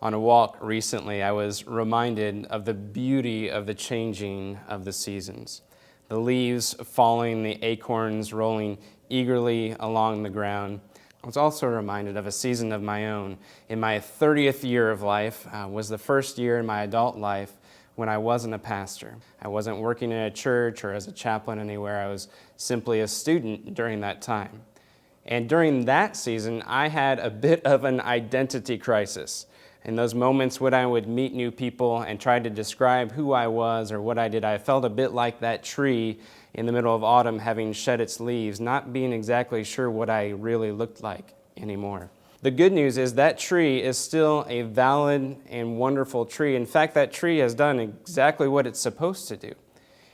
On a walk recently, I was reminded of the beauty of the changing of the seasons. The leaves falling, the acorns rolling eagerly along the ground. I was also reminded of a season of my own. In my 30th year of life was the first year in my adult life when I wasn't a pastor. I wasn't working in a church or as a chaplain anywhere. I was simply a student during that time. And during that season, I had a bit of an identity crisis. In those moments when I would meet new people and try to describe who I was or what I did, I felt a bit like that tree in the middle of autumn having shed its leaves, not being exactly sure what I really looked like anymore. The good news is that tree is still a valid and wonderful tree. In fact, that tree has done exactly what it's supposed to do.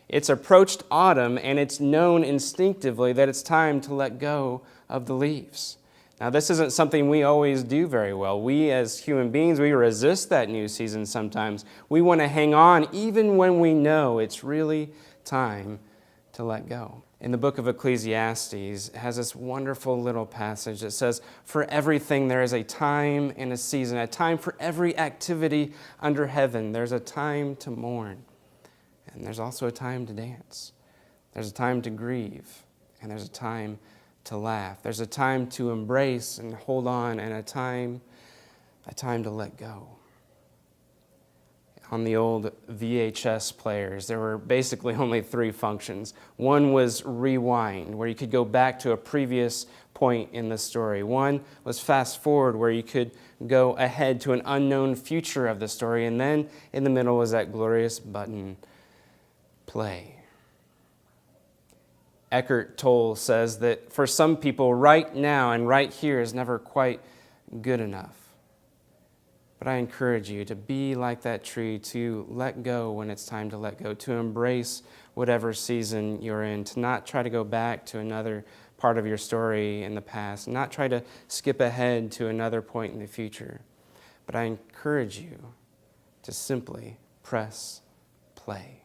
It's approached autumn, and it's known instinctively that it's time to let go of the leaves. Now, this isn't something we always do very well. We as human beings, we resist that new season sometimes. We want to hang on even when we know it's really time to let go. In the book of Ecclesiastes, it has this wonderful little passage that says, "For everything there is a time and a season, a time for every activity under heaven. There's a time to mourn, and there's also a time to dance. There's a time to grieve, and there's a time to laugh. There's a time to embrace and hold on, and a time to let go." On the old VHS players, there were basically only three functions. One was rewind, where you could go back to a previous point in the story. One was fast forward, where you could go ahead to an unknown future of the story. And then in the middle was that glorious button, play. Eckhart Tolle says that for some people, right now and right here is never quite good enough. But I encourage you to be like that tree, to let go when it's time to let go, to embrace whatever season you're in, to not try to go back to another part of your story in the past, not try to skip ahead to another point in the future. But I encourage you to simply press play.